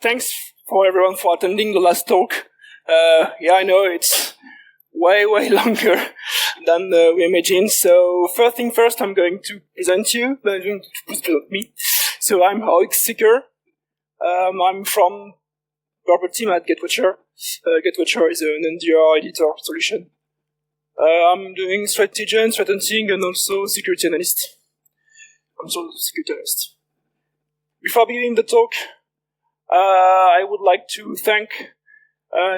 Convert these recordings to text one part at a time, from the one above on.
thanks for everyone for attending the last talk. Yeah, I know it's way longer than we imagined. So first thing first, I'm going to present you. I'm going to present me. So I'm 0xSeeker. I'm from purple team at GetWatcher. GetWatcher is an NDR editor solution. I'm doing strategy and threat-hunting and also security analyst. I'm also a security analyst. Before beginning the talk, I would like to thank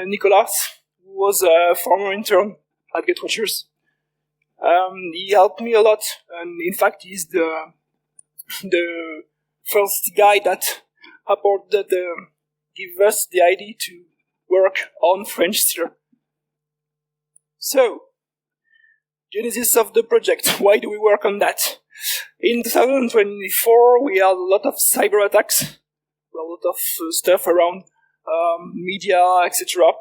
Nicolas, who was a former intern at GetWatchers. He helped me a lot, and in fact, he's the first guy that give us the idea to work on French Stealer. So, genesis of the project. Why do we work on that? In 2024, we had a lot of cyber attacks, a lot of stuff around media, etc.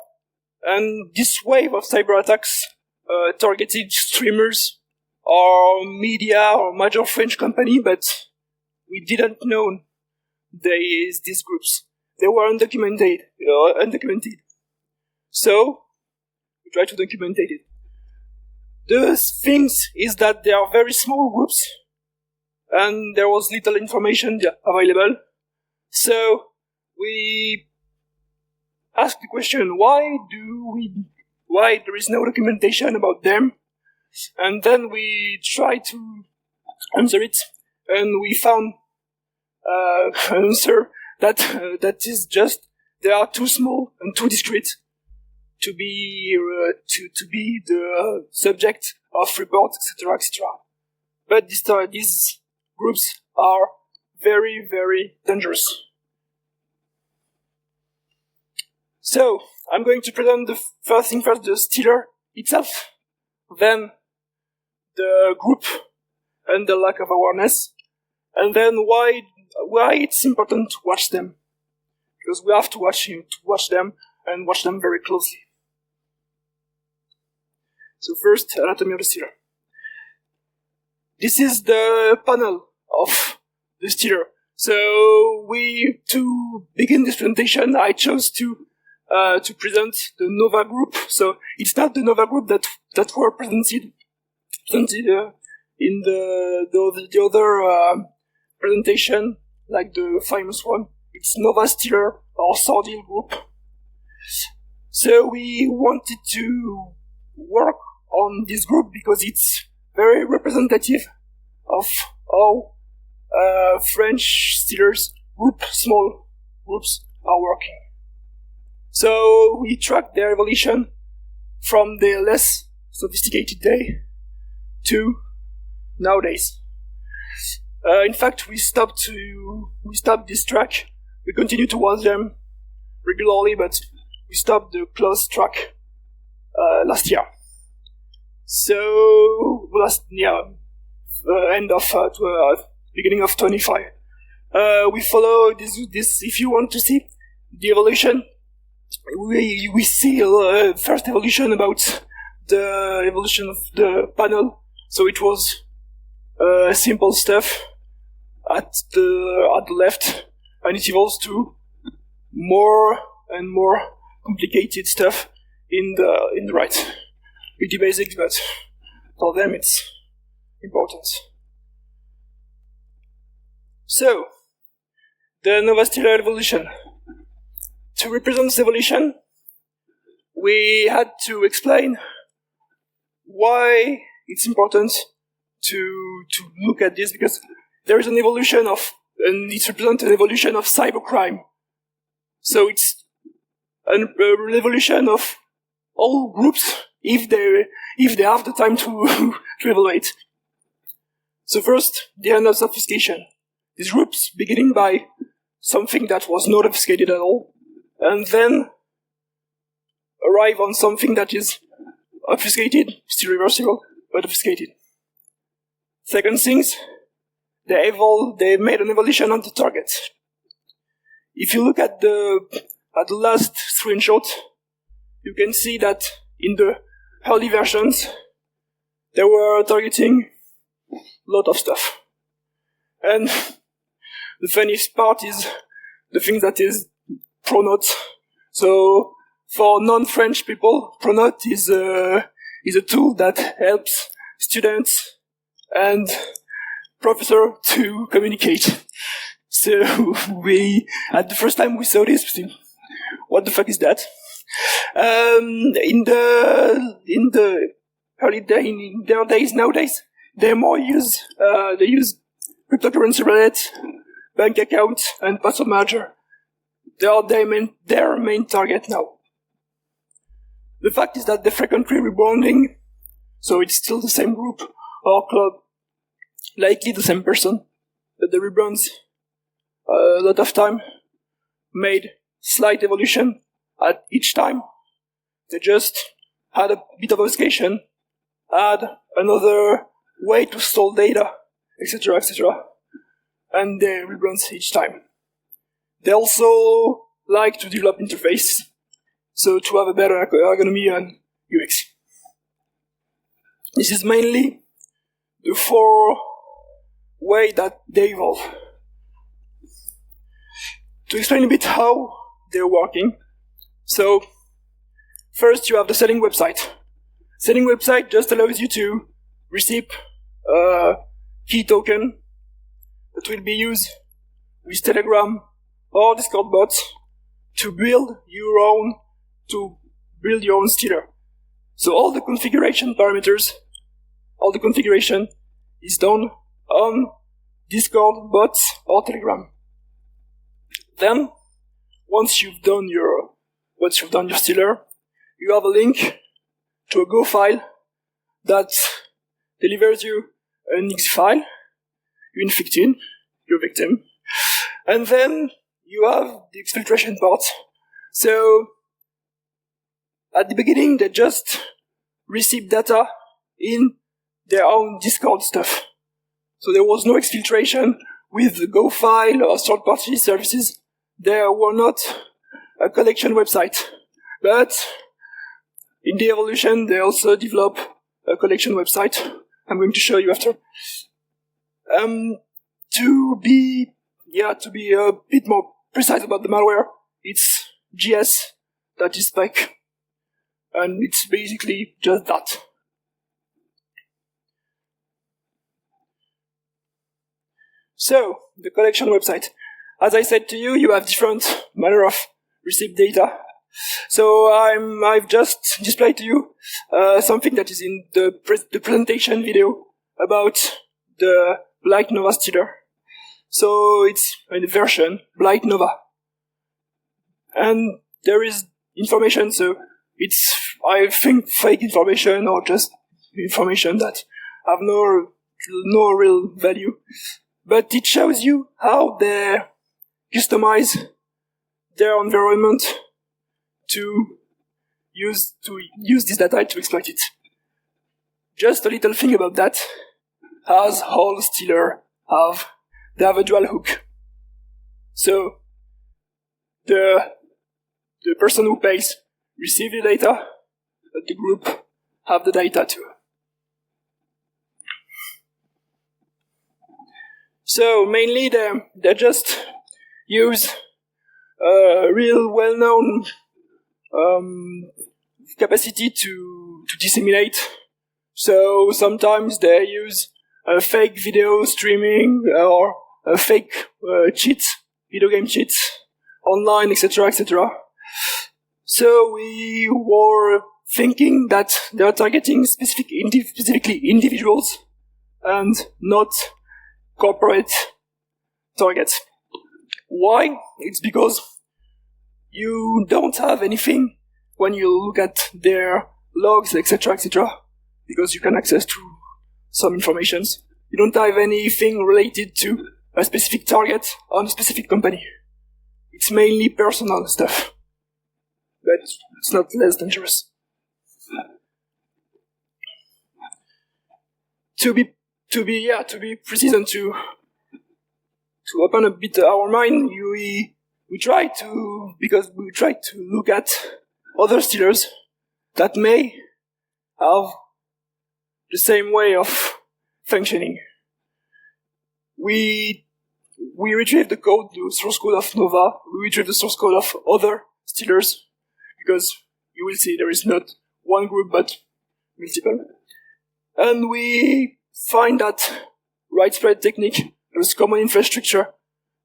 And this wave of cyber attacks targeted streamers or media or major French company, but we didn't know these groups. They were undocumented. So, we try to document it. The things is that they are very small groups, and there was little information available. So, we asked the question, why there is no documentation about them? And then we tried to answer it, and we found an answer that is just they are too small and too discreet to be the subject of reports, etc., etc. But these groups are very, very dangerous. So, I'm going to present the first thing first, the stealer itself, then the group and the lack of awareness, and then why it's important to watch them. Because we have to watch them and watch them very closely. So first, anatomy of the stealer. This is the panel of the stealer. So to begin this presentation, I chose to present the Nova group. So it's not the Nova group that were presented in the other presentation, like the famous one. It's Nova Stealer or Sordil group. So we wanted to work on this group because it's very representative of how French stealers small groups are working. So we tracked their evolution from the less sophisticated day to nowadays. In fact, we stopped this track. We continue to watch them regularly, but we stopped the close track last year. So beginning of 25. We follow this. If you want to see the evolution, we see first evolution about the evolution of the panel. So it was simple stuff at the left, and it evolves to more and more complicated stuff in the right. Pretty basic, but for them it's important. So, the Nova Stealer evolution. To represent this evolution, we had to explain why it's important to look at this, because there is an evolution and it represents an evolution of cybercrime. So it's an evolution of all groups if they have the time to evaluate. So first, the end of obfuscation. These groups beginning by something that was not obfuscated at all, and then arrive on something that is obfuscated, still reversible, but obfuscated. Second things, they made an evolution on the target. If you look at the last screenshot, you can see that in the early versions, they were targeting a lot of stuff. And the funniest part is the thing that is Pronote. So for non-French people, Pronote is a tool that helps students and professor to communicate. So at the first time we saw this, what the fuck is that? In the early day, in their days nowadays, they use cryptocurrency wallet, bank account, and password manager. They are their main target now. The fact is that they're frequently rebranding, so it's still the same group or club, likely the same person, but the rebrands a lot of time, made slight evolution at each time. They just had a bit of obfuscation, add another way to store data, etc., etc., and they rebrand each time. They also like to develop interface, so to have a better ergonomy and UX. This is mainly the 4 way that they evolve. To explain a bit how they're working, so first you have the selling website. Selling website just allows you to receive a key token that will be used with Telegram or Discord bots to build your own stealer. So all the configuration parameters, all the configuration is done on Discord bots or Telegram. Then, once you've done your stealer, you have a link to a Go file that delivers you an exe file. You infect your victim, and then you have the exfiltration part. So at the beginning, they just receive data in their own Discord stuff. So there was no exfiltration with the Go file or third-party services. There were not a collection website. But in the evolution, they also develop a collection website. I'm going to show you after. To be a bit more precise about the malware, it's GS that is spec. And it's basically just that. So, the collection website. As I said to you, you have different manner of received data. So I've just displayed to you something that is in the presentation video about the Blight Nova stealer. So it's a version, Blight Nova. And there is information, so it's, I think, fake information or just information that have no real value. But it shows you how they customize their environment to use this data to exploit it. Just a little thing about that, as all stealers have, they have a dual hook. So the person who pays receives the data, but the group have the data too. So mainly they just use a real well-known capacity to disseminate. So sometimes they use a fake video streaming or a fake video game cheats online, etc., etc. So we were thinking that they are targeting specifically individuals and not corporate targets. Why? It's because you don't have anything when you look at their logs, etc., etc., because you can access to some informations. You don't have anything related to a specific target on a specific company. It's mainly personal stuff, but it's not less dangerous. To be precise and to open a bit our mind, we try to look at other stealers that may have the same way of functioning. We we retrieve the code, the source code of Nova, we retrieve the source code of other stealers, because you will see there is not one group but multiple. And we find that widespread technique, there's common infrastructure,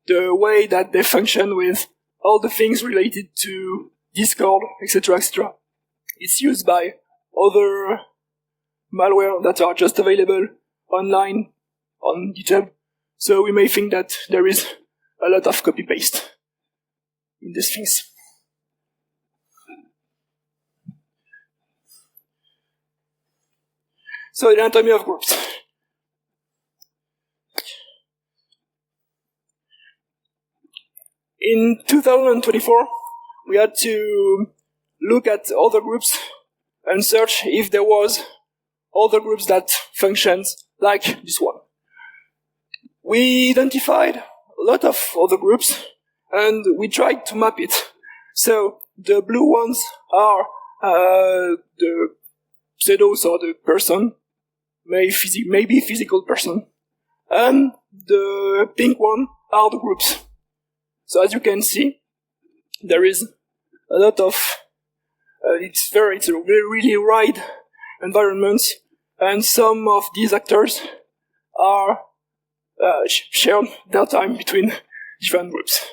the way that they function with all the things related to Discord, etc., etc. It's used by other malware that are just available online on GitHub. So we may think that there is a lot of copy-paste in these things. So the anatomy of groups. In 2024, we had to look at other groups and search if there was other groups that functions like this one. We identified a lot of other groups and we tried to map it. So the blue ones are the pseudos or the person, maybe physical person, and the pink one are the groups. So as you can see, there is a lot of it's a really wide environment, and some of these actors are shared their time between different groups.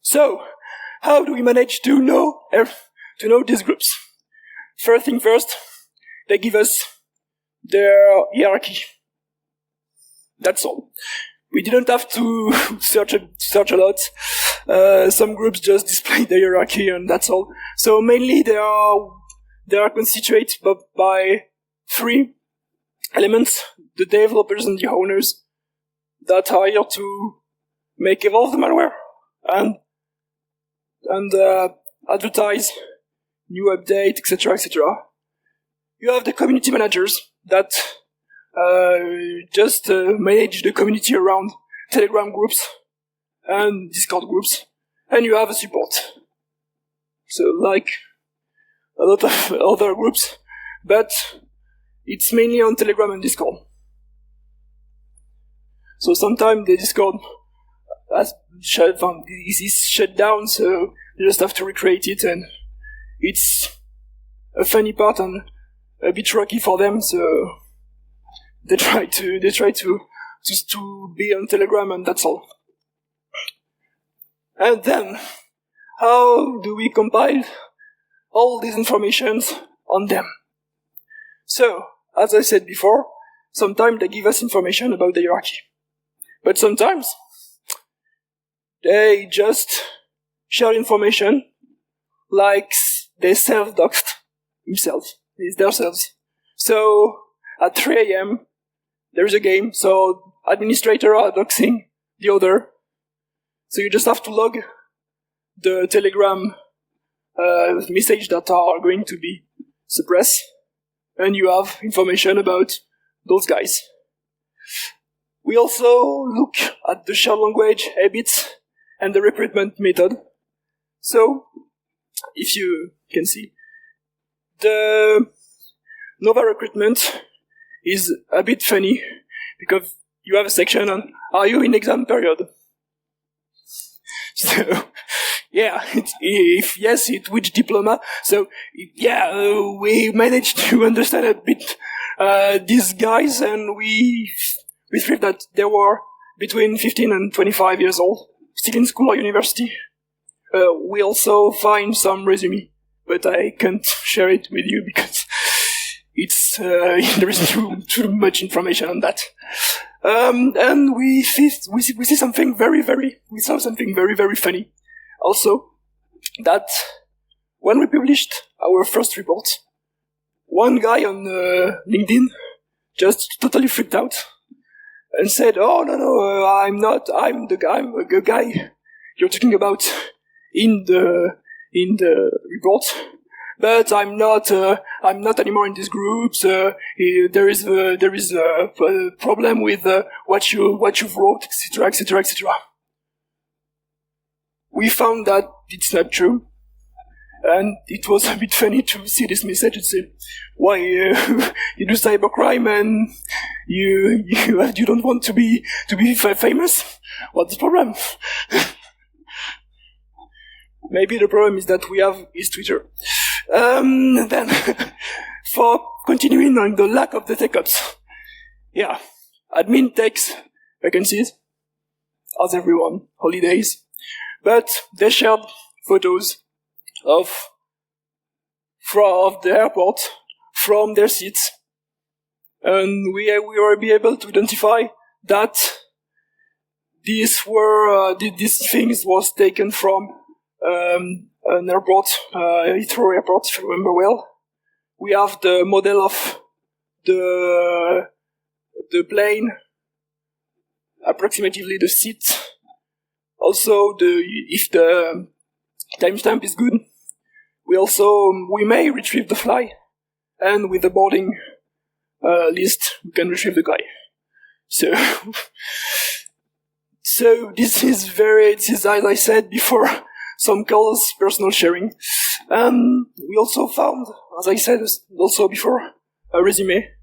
So, how do we manage to know these groups? First thing first, they give us their hierarchy. That's all. We didn't have to search a lot. Some groups just display the hierarchy and that's all. So mainly they are constituted by three elements: the developers and the owners that are here to evolve the malware and advertise new update, etc., etc. You have the community managers that just manage the community around Telegram groups and Discord groups, and you have a support. So like a lot of other groups, but it's mainly on Telegram and Discord. So sometimes the Discord is shut down, so you just have to recreate it, and it's a funny part and a bit rocky for them, so they try to be on Telegram, and that's all. And then, how do we compile all these informations on them? So, as I said before, sometimes they give us information about the hierarchy. But sometimes, they just share information like they self-doxed themselves. So, at 3 a.m., there is a game, so administrators are doxing the other. So you just have to log the Telegram message that are going to be suppressed, and you have information about those guys. We also look at the shared language habits and the recruitment method. So, if you can see, the Nova recruitment is a bit funny because you have a section on, are you in exam period? So, yeah, if yes, which diploma? So, yeah, we managed to understand a bit these guys, and we feel that they were between 15 and 25 years old, still in school or university. We also find some resume, but I can't share it with you because it's there is too much information on that. And we saw something very funny. Also, that when we published our first report, one guy on LinkedIn just totally freaked out and said, "Oh no, I'm the guy you're talking about in the report. But I'm not anymore in these groups. There is a problem with what you've wrote, etc., etc., etc." We found that it's not true. And it was a bit funny to see this message and say, why you do cybercrime and you don't want to be famous? What's the problem? Maybe the problem is that we have is Twitter. Then, for continuing on the lack of the tech ops, yeah, admin takes vacancies, as everyone, holidays, but they shared photos of the airport from their seats, and we were able to identify that these things was taken from an airport, Heathrow Airport, if you remember well. We have the model of the plane, approximately the seat. Also, if the timestamp is good, we may retrieve the fly, and with the boarding list, we can retrieve the guy. So this is as I said before, some calls personal sharing. We also found, as I said also before, a resume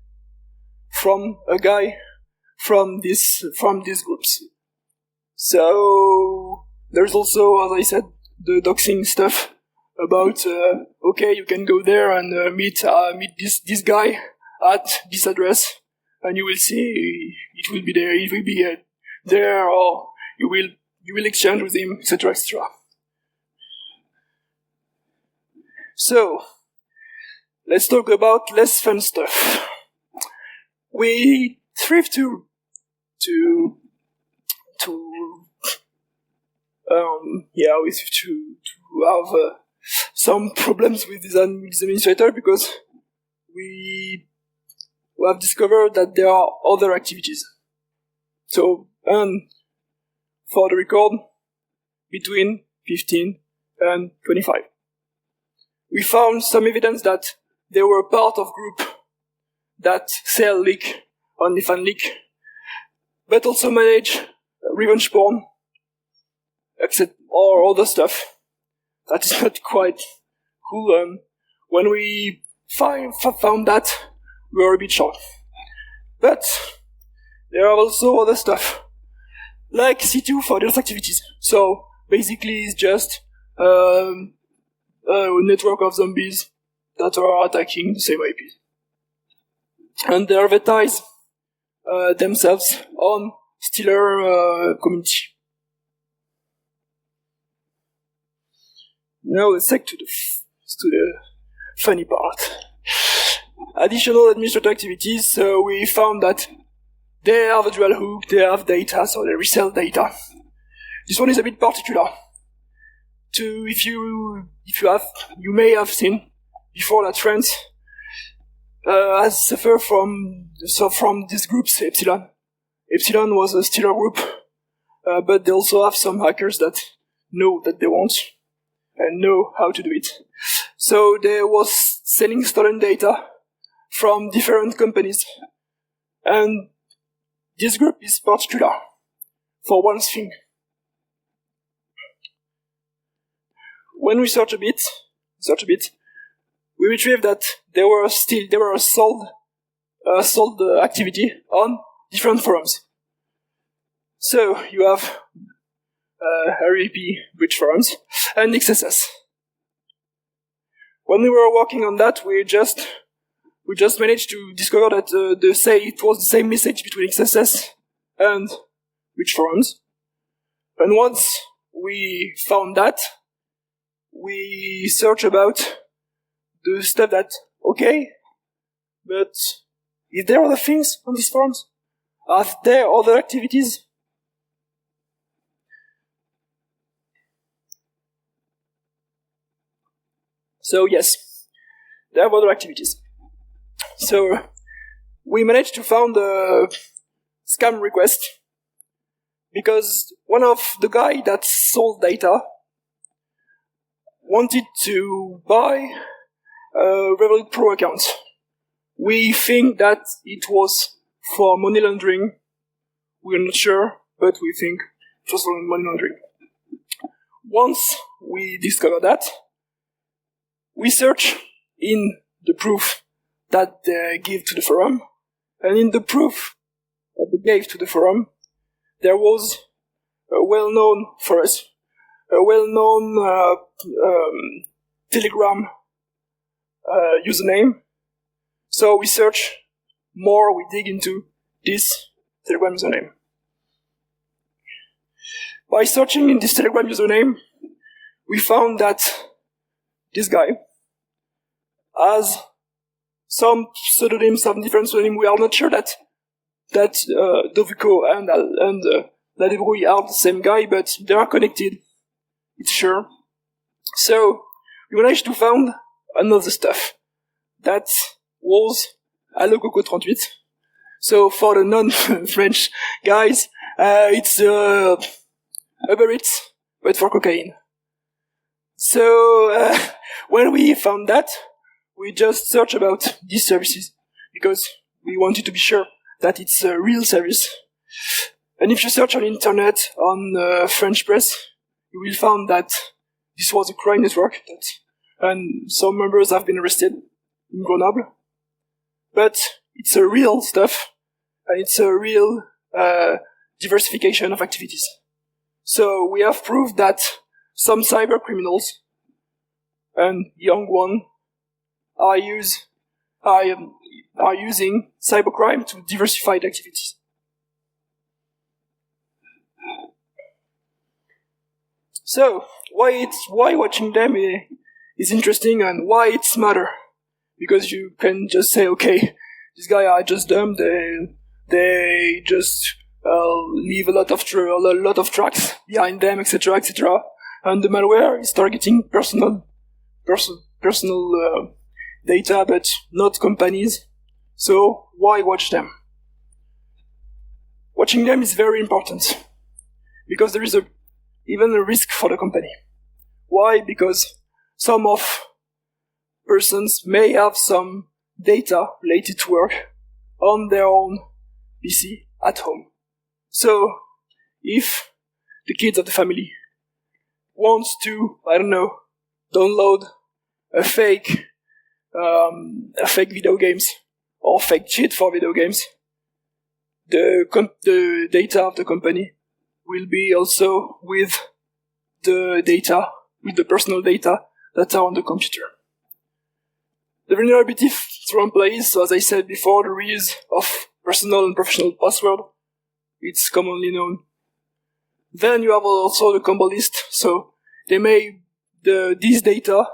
from a guy from these groups. So there's also, as I said, the doxing stuff about okay, you can go there and meet this guy at this address, and you will see it will be there. It will be there, or you will exchange with him, etc., etc. So let's talk about less fun stuff. We thrive to have some problems with this administrator, because we have discovered that there are other activities. So, for the record, between 15 and 25. We found some evidence that they were part of group that sell leak, OnlyFans leak, but also manage revenge porn, or other stuff that is not quite cool. When we found that, we were a bit shocked. But there are also other stuff, like C2 for those activities. So basically, it's just a network of zombies that are attacking the same IP, and they advertise themselves on Stealer community. Now let's take to the funny part. Additional administrative activities. So we found that they have a dual hook, they have data, so they resell data. This one is a bit particular. You may have seen before that France has suffered from these groups, Epsilon. Epsilon was a stealer group, but they also have some hackers that know that they want and know how to do it. So they was selling stolen data from different companies, and this group is particular for one thing. When we search a bit, we retrieve that there were a sold activity on different forums. So you have RAP bridge forums and XSS. When we were working on that, we just managed to discover that it was the same message between XSS and bridge forums. And once we found that, we search about the stuff that, okay, but is there other things on these forums? Are there other activities? So yes, there are other activities. So we managed to find a scam request, because one of the guy that sold data wanted to buy a Revolut Pro account. We think that it was for money laundering. We're not sure, but we think it was for money laundering. Once we discovered that, we search in the proof that they give to the forum, and in the proof that they gave to the forum, there was a well-known for us, a well-known Telegram username. So we search more, we dig into this Telegram username. By searching in this Telegram username, we found that this guy has some pseudonyms, some different pseudonyms. We are not sure that Dovico and La Debrouille are the same guy, but they are connected. It's sure. So we managed to find another stuff that was Allo Coco 38. So for the non-French guys, it's Uber Eats, but for cocaine. So when we found that, we just searched about these services because we wanted to be sure that it's a real service. And if you search on internet, on French press, you will find that this was a crime network, and some members have been arrested in Grenoble. But it's a real stuff, and it's a real diversification of activities. So we have proved that some cyber criminals and young ones are using cybercrime to diversify the activities. So why watching them is interesting, and why it's matter? Because you can just say, okay, these guys are just dumb. They just leave a lot of tracks behind them, etc., etc. And the malware is targeting personal data, but not companies. So why watch them? Watching them is very important because there is even a risk for the company. Why? Because some of persons may have some data related to work on their own PC at home. So if the kids of the family wants to, download a fake video games or fake cheat for video games, the data of the company will be also with the personal data that are on the computer. The vulnerability through employees, so as I said before, the reuse of personal and professional password, it's commonly known. Then you have also the combo list, so these data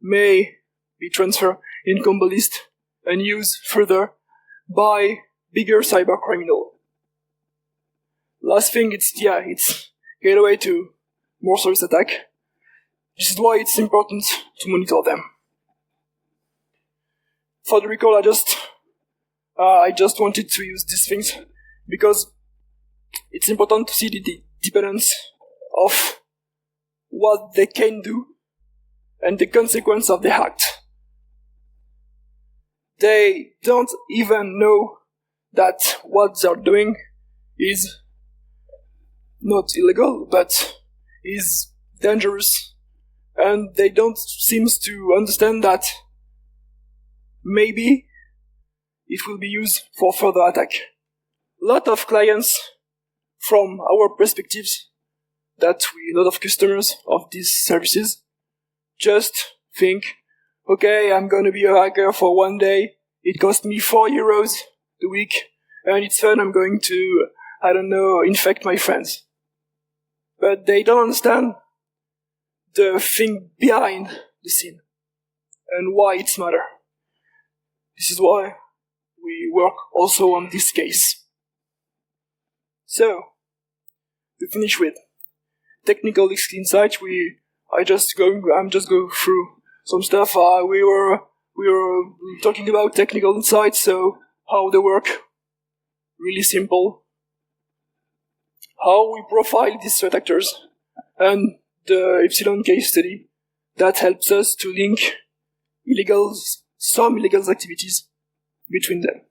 may be transferred in combo list and used further by bigger cyber criminal. Last thing, it's gateway to more service attack. This is why it's important to monitor them. For the recall, I just wanted to use these things because it's important to see the dependence of what they can do and the consequence of the act. They don't even know that what they're doing is not illegal, but is dangerous, and they don't seem to understand that maybe it will be used for further attack. A lot of clients, from our perspectives, a lot of customers of these services just think, okay, I'm gonna be a hacker for one day, it cost me €4 a week, and it's fun, I'm going to, infect my friends. But they don't understand the thing behind the scene and why it's matter. This is why we work also on this case. So, to finish with technical insight, I'm just going through some stuff. We were talking about technical insights, so how they work. Really simple. How we profile these threat actors, and the Epsilon case study that helps us to link some illegal activities between them.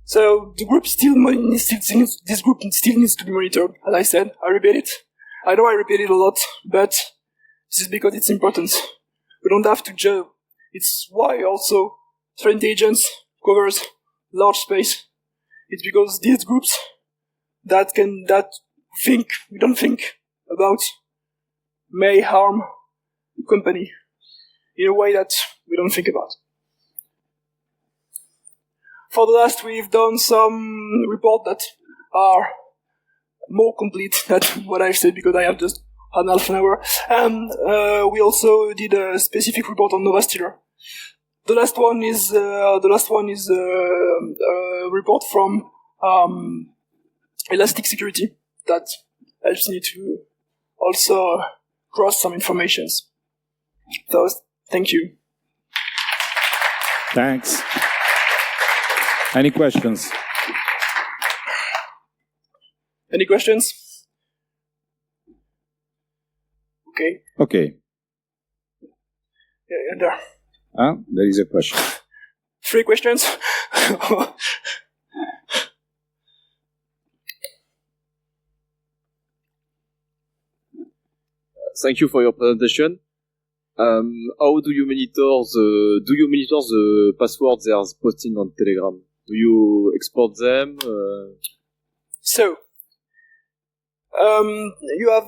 So the group this group still needs to be monitored. As I said, I repeat it. I know I repeat it a lot, but this is because it's important. We don't have to judge. It's why also threat intelligence covers large space. It's because these groups that we don't think about may harm company in a way that we don't think about. For the last, we've done some reports that are more complete than what I've said because I have just had half an hour. And we also did a specific report on Nova Stealer. The last one is a report from Elastic Security that helps me to also cross some informations. So, thank you. Thanks. Any questions? Any questions? Okay. Okay. Yeah, there. There is a question. 3 questions. Thank you for your presentation. How do you monitor the passwords they are posting on Telegram? Do you export them? So, you have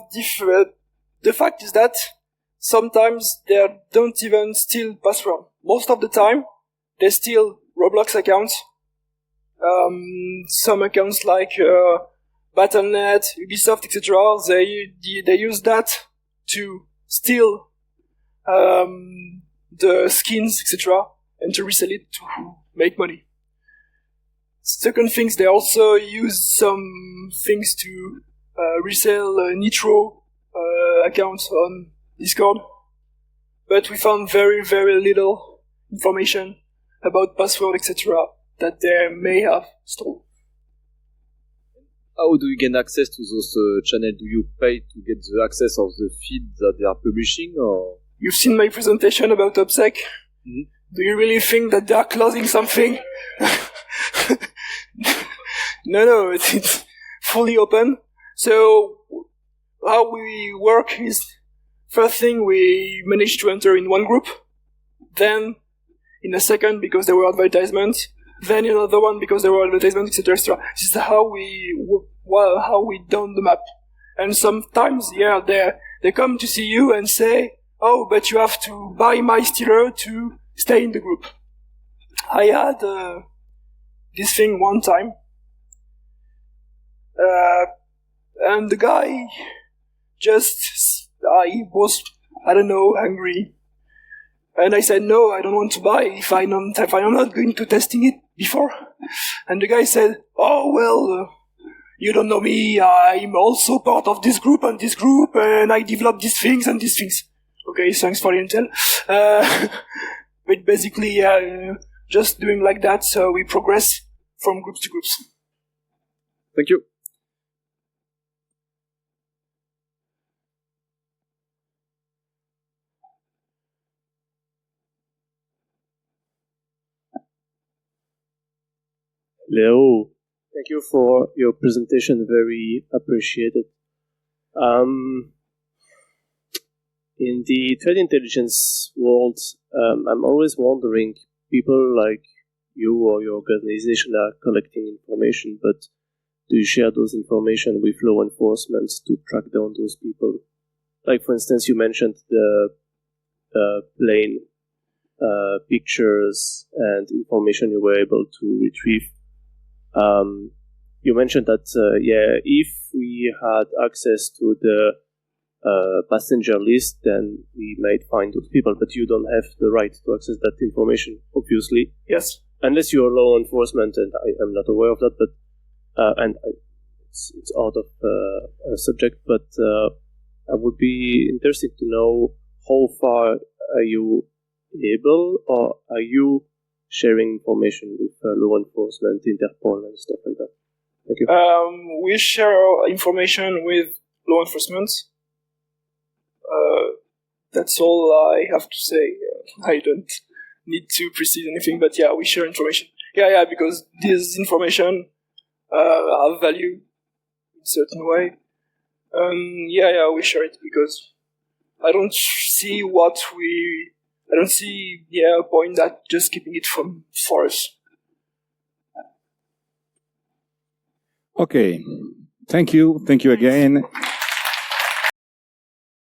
the fact is that sometimes they don't even steal password. Most of the time, they steal Roblox accounts. Some accounts like Battle.net, Ubisoft, etc. They use that to steal the skins, etc., and to resell it to make money. Second things, they also use some things to resell Nitro accounts on Discord. But we found very, very little information about password, etc., that they may have stolen. How do you gain access to those channels? Do you pay to get the access of the feed that they are publishing, or? You've seen my presentation about OPSEC. Mm-hmm. Do you really think that they are closing something? No, it's fully open. So, how we work is, first thing, we managed to enter in one group, then in a second because there were advertisements, then in another one because there were advertisements, etc. This is how we done the map. And sometimes, yeah, they come to see you and say, oh, but you have to buy my stealer to stay in the group. I had this thing one time, and the guy I was, I don't know, angry. And I said, no, I don't want to buy if I'm not going to testing it before. And the guy said, oh, well, you don't know me, I'm also part of this group, and I developed these things and these things. Okay, thanks for the intel. But basically, just doing like that, so we progress from groups to groups. Thank you. Leo, thank you for your presentation, very appreciated. In the threat intelligence world, I'm always wondering, people like you or your organization are collecting information, but do you share those information with law enforcement to track down those people? Like, for instance, you mentioned the plane pictures and information you were able to retrieve. You mentioned that, if we had access to the passenger list, then we might find those people, but you don't have the right to access that information, obviously. Yes. Unless you're law enforcement, and I am not aware of that, but it's out of subject, but I would be interested to know how far are you able, or are you sharing information with law enforcement, Interpol, and stuff like that? Thank you. We share our information with law enforcement. That's all I have to say. I don't need to precise anything, but yeah, we share information. Yeah, because this information have value in a certain way. We share it because I don't see what we I don't see a point that just keeping it from for us. Okay. Thank you. Thank you again.